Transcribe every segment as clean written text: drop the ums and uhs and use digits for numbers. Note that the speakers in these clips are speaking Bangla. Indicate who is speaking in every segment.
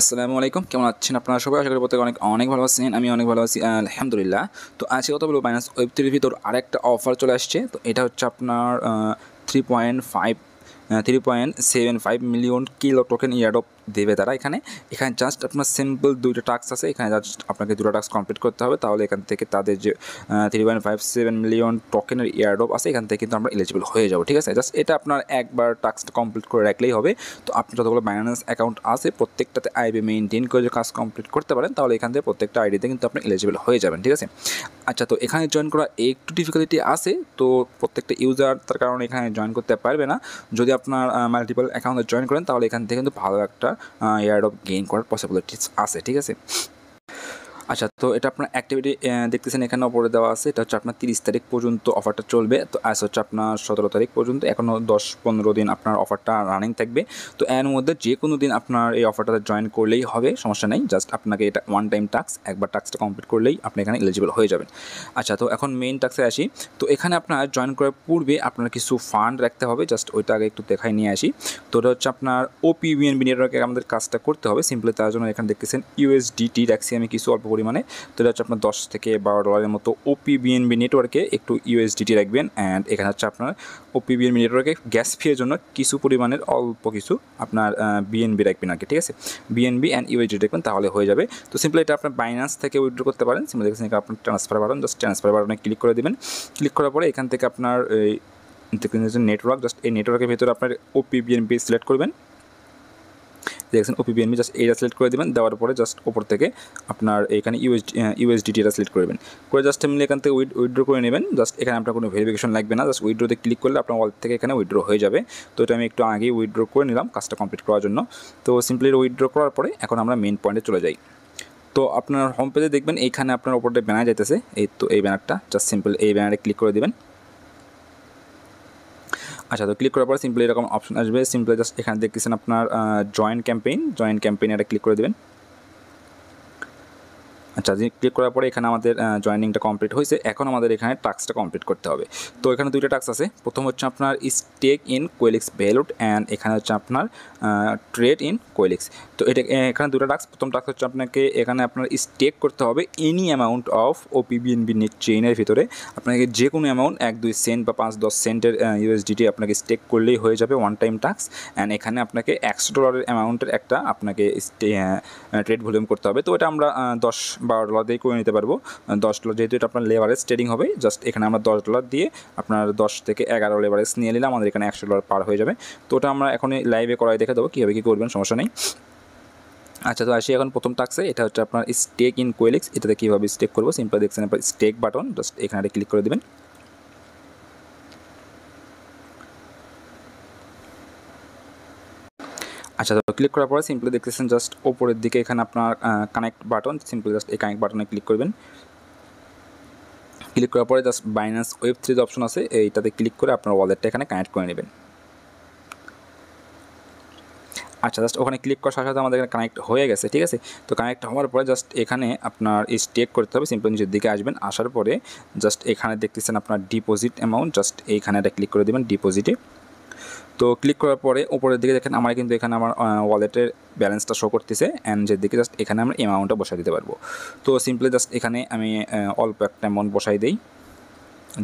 Speaker 1: আসসালামু আলাইকুম, কেমন আছেন আপনারা সবাই? আশা করি প্রত্যেকে অনেক অনেক ভালো আছেন। আমি অনেক ভালো আছি আলহামদুলিল্লাহ। তো আজকে কথা বলবো বাইন্যান্স ওয়েব3 এর ভিতর আরেকটা অফার চলে আসছে। তো এটা হচ্ছে আপনার 3.5 3.75 মিলিয়ন কিলো টোকেন ইয়ারড্রপ দেবে তারা এখানে। জাস্ট আপনার সিম্পল 2টা টাস্ক আছে। এখানে জাস্ট আপনাকে 2টা টাস্ক কমপ্লিট করতে হবে। তাহলে এখান থেকে তাদের যে 3.57 মিলিয়ন টোকেনের ইয়ারড্রপ আছে এখান থেকে কিন্তু আমরা এলিজিবল হয়ে যাবো, ঠিক আছে? জাস্ট এটা আপনার একবার টাস্কটা কমপ্লিট করে রাখলেই হবে। তো আপনার যতগুলো বাইন্যান্স অ্যাকাউন্ট আছে প্রত্যেকটাতে আইবি মেইনটেইন করে যে কাজ কমপ্লিট করতে পারেন তাহলে এখান থেকে প্রত্যেকটা আইডিতে কিন্তু আপনি এলিজিবল হয়ে যাবেন, ঠিক আছে? আচ্ছা, তো এখানে জয়েন করা একটু ডিফিকাল্টি আছে। তো প্রত্যেকটা ইউজার তার কারণে এখানে জয়েন করতে পারবে না। যদি আপনার মাল্টিপল অ্যাকাউন্টে জয়েন করেন তাহলে এখান থেকে কিন্তু ভালো একটা ইয়ারড্রপ গেইন করার পসিবিলিটিস আছে, ঠিক আছে? আচ্ছা, তো এটা আপনার অ্যাক্টিভিটি দেখতেছেন এখানে ওপরে দেওয়া আছে। এটা হচ্ছে আপনার 30 তারিখ পর্যন্ত অফারটা চলবে। তো আজ হচ্ছে আপনার 17 তারিখ পর্যন্ত, এখনও 10-15 দিন আপনার অফারটা রানিং থাকবে। তো এর মধ্যে যে কোনো দিন আপনার এই অফারটাতে জয়েন করলেই হবে, সমস্যা নেই। জাস্ট আপনাকে এটা ওয়ান টাইম টাস্ক, একবার টাস্কটা কমপ্লিট করলেই আপনি এখানে এলিজিবল হয়ে যাবেন। আচ্ছা, তো এখন মেইন টাস্কে আসি। তো এখানে আপনার জয়েন করার পূর্বে আপনার কিছু ফান্ড রাখতে হবে। জাস্ট ওইটা আগে একটু দেখাই নিয়ে আসি। তো এটা হচ্ছে আপনার OPBNB নেটওয়ার্কে আমাদের কাজটা করতে হবে। সিম্পলি তার জন্য এখানে দেখতেছেন USDT রাখছি আমি কিছু অল্প পরিমাণে। তো এটা হচ্ছে আপনার 10 থেকে 12 ডলারের মতো OPBNB নেটওয়ার্কে একটু USDT রাখবেন। অ্যান্ড এখানে হচ্ছে আপনার OPBNB নেটওয়ার্কে গ্যাস ফিয়ের জন্য কিছু পরিমাণের অল্প কিছু আপনার BNB রাখবেন আর কি, ঠিক আছে? BNB অ্যান্ড USDT রাখবেন, তাহলে হয়ে যাবে। তো সিম্পলি এটা আপনার বাইন্যান্স থেকে উইথড্র করতে পারেন। সিম্পলি দেখছেন এখানে আপনার ট্রান্সফার বাটন, জাস্ট ট্রান্সফার বাটনে ক্লিক করে দেবেন। ক্লিক করার পরে এখান থেকে আপনার নেটওয়ার্ক, জাস্ট এই নেটওয়ার্কের ভিতরে আপনার OPBNB সিলেক্ট করবেন। দেখছেন OPBNB, জাস্ট এইটা সিলেক্ট করে দেবেন। দেওয়ার পরে জাস্ট ওপর থেকে আপনার এখানে USDT এটা সিলেক্ট করবেন। করে জাস্ট এমনি এখান থেকে উইথড্র করে নেবেন। জাস্ট এখানে আপনার কোনো ভেরিফিকেশন লাগবে না। জাস্ট উইথড্রোতে ক্লিক করলে আপনার ওয়ালেট থেকে এখানে উইথড্র হয়ে যাবে। তো এটা আমি একটু আগেই উইথড্র করে নিলাম কাজটা কমপ্লিট করার জন্য। তো সিম্পলি উইথড্র করার পরে এখন আমরা মেইন পয়েন্টে চলে যাই। তো আপনার হোম পেজে দেখবেন এইখানে আপনার ওপরটা ব্যানার যাইতেছে, এই তো এই ব্যানারটা, জাস্ট সিম্পল এই ব্যানারে ক্লিক করে দেবেন। আচ্ছা, তো ক্লিক করার পর সিম্পলি এরকম অপশন আসবে। সিম্পলি জাস্ট এখানে দেখতেছেন আপনার জয়েন ক্যাম্পেইন এটা ক্লিক করে দেবেন। আচ্ছা, ক্লিক করার পরে এখানে আমাদের জয়েনিংটা কমপ্লিট হয়েছে। এখন আমাদের এখানে টাস্কটা কমপ্লিট করতে হবে। তো এখানে 2টা টাস্ক আছে। প্রথম হচ্ছে আপনার স্টেক ইন কোয়েলিক্স ভ্যালুট অ্যান্ড এখানে হচ্ছে আপনার ট্রেড ইন কোয়েলিক্স। তো এখানে 2টা টাস্ক। প্রথম টাস্ক হচ্ছে আপনাকে এখানে আপনার স্টেক করতে হবে any amount of OPBNB net চেইনের ভিতরে। আপনাকে যে কোনো অ্যামাউন্ট 1-2 সেন্ট বা 5-10 সেন্টের USDT আপনাকে স্টেক করলেই হয়ে যাবে, ওয়ান টাইম টাস্ক। অ্যান্ড এখানে আপনাকে $100 অ্যামাউন্টের একটা আপনাকে ট্রেড ভলিউম করতে হবে। তো এটা আমরা $10-12 দিয়ে করে নিতে পারবো। $10 যেহেতু এটা আপনার লেভারেজ ট্রেডিং হবে, জাস্ট এখানে আমরা $10 দিয়ে আপনার 10 থেকে 11 লেভারেজ নিয়ে নিলাম, আমাদের এখানে $100 পার হয়ে যাবে। তো ওটা আমরা এখন লাইভে করাই দেখে দেবো কীভাবে কী করবেন, সমস্যা নেই। আচ্ছা, তো আসি এখন প্রথম টাস্কে। এটা হচ্ছে আপনার স্টেক ইন কোয়েলিক্স। এটাতে কীভাবে স্টেক করবো, সিম্পল দেখছেন আপনার স্টেক বাটন, জাস্ট এখানে ক্লিক করে দেবেন। আচ্ছা, তো ক্লিক করার পরে সিম্পলি দেখতেছেন জাস্ট ওপরের দিকে এখানে আপনার কানেক্ট বাটন, সিম্পলি জাস্ট এই কানেক্ট বাটনে ক্লিক করবেন। ক্লিক করার পরে জাস্ট বাইন্যান্স ওয়েব3 যে অপশন আছে এইটাতে ক্লিক করে আপনার ওয়ালেটটা এখানে কানেক্ট করে নেবেন। আচ্ছা, জাস্ট ওখানে ক্লিক করার সাথে সাথে আমাদের এখানে কানেক্ট হয়ে গেছে, ঠিক আছে? তো কানেক্ট হওয়ার পরে জাস্ট এখানে আপনার স্টেক করতে হবে। সিম্পল নিচের দিকে আসবেন, আসার পরে জাস্ট এখানে দেখতেছেন আপনার ডিপোজিট অ্যামাউন্ট, জাস্ট এইখানে এটা ক্লিক করে দেবেন ডিপোজিটে। তো ক্লিক করার পরে উপরের দিকে দেখেন আমার কিন্তু এখানে আমার ওয়ালেটের ব্যালেন্সটা শো করতেছে। অ্যান্ড যেদিকে জাস্ট এখানে আমরা অ্যামাউন্টটা বসাই দিতে পারবো। তো সিম্পলি জাস্ট এখানে আমি অল্প একটা অ্যামাউন্ট বসাই দিই,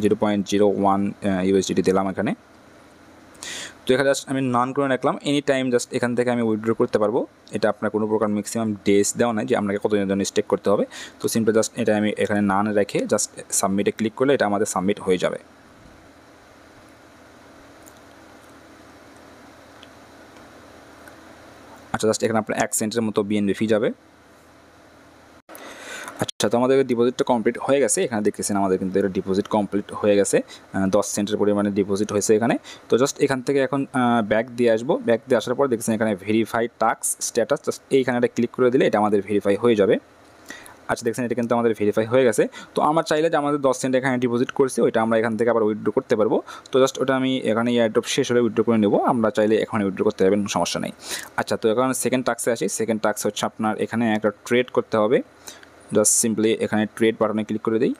Speaker 1: 0.01 USDT দিলাম এখানে। তো এখানে জাস্ট আমি নান করে রাখলাম। এনি টাইম জাস্ট এখান থেকে আমি উইথড্র করতে পারবো। এটা আপনার কোনো প্রকার ম্যাক্সিমাম ডেজ দেওয়া নাই যে আপনাকে কতদিনের জন্য স্টেক করতে হবে। তো সিম্পলি জাস্ট এটা আমি এখানে নান রেখে জাস্ট সাবমিটে ক্লিক করলে এটা আমাদের সাবমিট হয়ে যাবে। আচ্ছা, জাস্ট এখানে আপনার 1 সেন্টের মতো BNB ফি যাবে। আচ্ছা, তো আমাদের ডিপোজিটটা কমপ্লিট হয়ে গেছে। এখানে দেখতেছেন আমাদের কিন্তু এটা ডিপোজিট কমপ্লিট হয়ে গেছে, 10 সেন্টের পরিমাণে ডিপোজিট হয়েছে এখানে। তো জাস্ট এখান থেকে এখন ব্যাক দিয়ে আসবো। ব্যাক দিয়ে আসার পর দেখছেন এখানে ভেরিফাই টাস্ক স্ট্যাটাস, জাস্ট এইখানে এটা ক্লিক করে দিলে এটা আমাদের ভেরিফাই হয়ে যাবে। আচ্ছা, দেখছেন এটা কিন্তু আমাদের ভেরিফাই হয়ে গেছে। তো আমার চাইলে যে আমাদের 10 সেন্ট এখানে ডিপোজিট করছি ওইটা আমরা এখান থেকে আবার উইথড্র করতে পারবো। তো জাস্ট ওটা আমি এখানে এয়ারড্রপ শেষ হলে উইথড্র করে নেবো। আমরা চাইলে এখানে উইথড্র করতে পারবেন, সমস্যা নেই। আচ্ছা, তো এখন সেকেন্ড টাস্কে আসি। সেকেন্ড টাস্ক হচ্ছে আপনার এখানে একটা ট্রেড করতে হবে। জাস্ট সিম্পলি এখানে ট্রেড বাটনে ক্লিক করে দিই।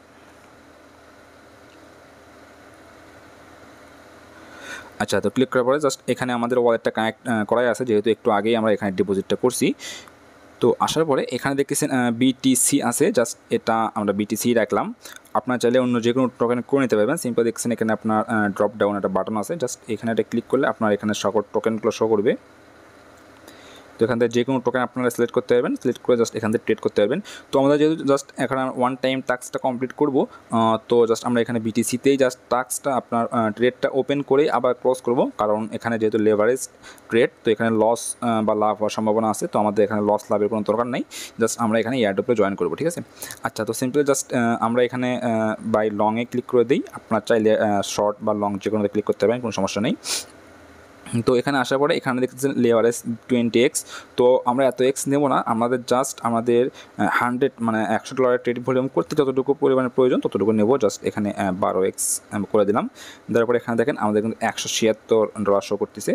Speaker 1: আচ্ছা, তো ক্লিক করার পরে জাস্ট এখানে আমাদের ওয়ালেটটা কানেক্ট করাই আছে, যেহেতু একটু আগেই আমরা এখানে ডিপোজিটটা করছি। তো আসার পরে এখানে দেখতেছেন বিটিসি আছে, জাস্ট এটা আমরা বিটিসি রাখলাম। আপনার চাইলে অন্য যে কোনো টোকেন করে নিতে পারবেন। সিম্পল দেখছেন এখানে আপনার ড্রপ ডাউন একটা বাটন আছে, জাস্ট এখানে একটা ক্লিক করলে আপনার এখানে সকল টোকেনগুলো শো করবে। তো এখান থেকে যে কোনো টোকেন আপনারা সিলেক্ট করতে পারবেন, সিলেক্ট করে জাস্ট এখান থেকে ট্রেড করতে পারবেন। তো আমরা যেহেতু জাস্ট এখানে ওয়ান টাইম টাস্কটা কমপ্লিট করব, তো জাস্ট আমরা এখানে বিটিসিতেই জাস্ট টাস্কটা আপনার ট্রেডটা ওপেন করে আবার ক্লোজ করব, কারণ এখানে যেহেতু লেভারেজ ট্রেড, তো এখানে লস বা লাভ হওয়ার সম্ভাবনা আছে। তো আমাদের এখানে লস লাভের কোনো দরকার নেই, জাস্ট আমরা এখানে এয়ারড্রপে জয়েন করব, ঠিক আছে। আচ্ছা, তো সিম্পলি জাস্ট আমরা এখানে বাই লংয়ে ক্লিক করে দিই। আপনার চাইলে শর্ট বা লং যে কোনোতে ক্লিক করতে পারেন, কোনো সমস্যা নেই। তো এখানে আসার পরে এখানে দেখতেছেন লেভারেজ 20x। তো আমরা এত এক্স নেব না, আমাদের জাস্ট আমাদের 100 মানে $100 ট্রেড ভলিউম করতে যতটুকু পরিমাণে প্রয়োজন ততটুকু নেব। জাস্ট এখানে 12x করে দিলাম। তারপরে এখানে দেখেন আমাদের কিন্তু $176 শো করতেছে।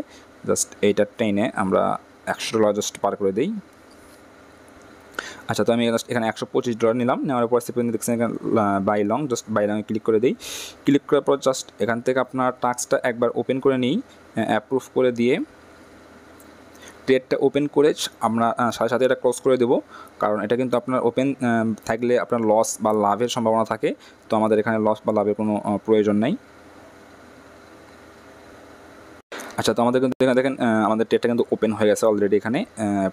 Speaker 1: জাস্ট এইটা টেনে আমরা $100 জাস্ট পার করে দিই। আচ্ছা, তো আমি জাস্ট এখানে $125 নিলাম। নেওয়ার পর সেখানে দেখছেন এখানে বাই লং, জাস্ট বাই লংয়ে ক্লিক করে দিই। ক্লিক করার পর জাস্ট এখান থেকে আপনার টাস্কটা একবার ওপেন করে নিই, অ্যাপ্রুভ করে দিয়ে ট্রেডটা ওপেন করে আমরা সাথে সাথে এটা ক্লোজ করে দেবো, কারণ এটা কিন্তু আপনার ওপেন থাকলে আপনার লস বা লাভের সম্ভাবনা থাকে। তো আমাদের এখানে লস বা লাভের কোনো প্রয়োজন নেই। আচ্ছা, তো আমাদের কিন্তু এখানে দেখেন আমাদের ট্রেডটা কিন্তু ওপেন হয়ে গেছে অলরেডি, এখানে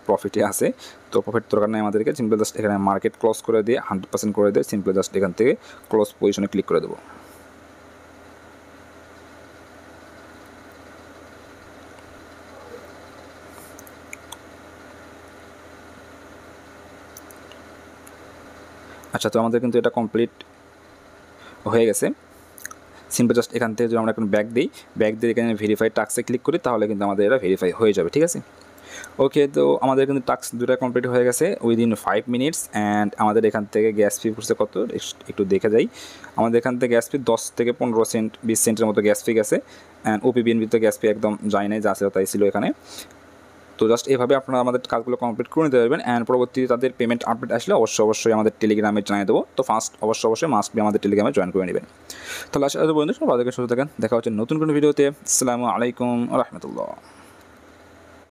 Speaker 1: প্রফিটে আছে। তো প্রফিট দরকার নেই আমাদেরকে, সিম্পল জাস্ট এখানে মার্কেট ক্লোজ করে দিয়ে 100% করে দিয়ে সিম্পল জাস্ট এখান থেকে ক্লোজ পজিশনে ক্লিক করে দেবো। আচ্ছা, তো আমাদের কিন্তু এটা কমপ্লিট হয়ে গেছে। সিম্পল জাস্ট এখান থেকে যদি আমরা এখন ব্যাক দিই, ব্যাক দিয়ে এখানে ভেরিফাই টাস্কে ক্লিক করি, তাহলে কিন্তু আমাদের এটা ভেরিফাই হয়ে যাবে, ঠিক আছে। ওকে, তো আমাদের কিন্তু টাস্ক দুটো কমপ্লিট হয়ে গেছে উইদিন 5 মিনিটস। অ্যান্ড আমাদের এখান থেকে গ্যাস ফি পড়ছে কত একটু দেখে যাই। আমাদের এখান থেকে গ্যাস ফি 10 থেকে 15 সেন্ট 20 সেন্টের মতো গ্যাস ফি গেছে। অ্যান্ড ওপিবিএনবি তো গ্যাস ফি একদম যায় নাই, যা ছিল তাই ছিল এখানে। তো জাস্ট এভাবে আপনারা আমাদের কাজগুলো কমপ্লিট করে নিতে পারবেন। অ্যান্ড পরবর্তীতে তাদের পেমেন্ট আপডেট আসলে অবশ্যই আমাদের টেলিগ্রামে জানিয়ে দেবো। তো ফার্স্ট অবশ্যই মাস্ট বি আমাদের টেলিগ্রামে জয়েন করে নেবেন। তাহলে আশা করি বন্ধু সবাই সুস্থ থাকেন, দেখা হচ্ছে নতুন কোনো ভিডিওতে। আসসালামু আলাইকুম রহমতুল্লাহ।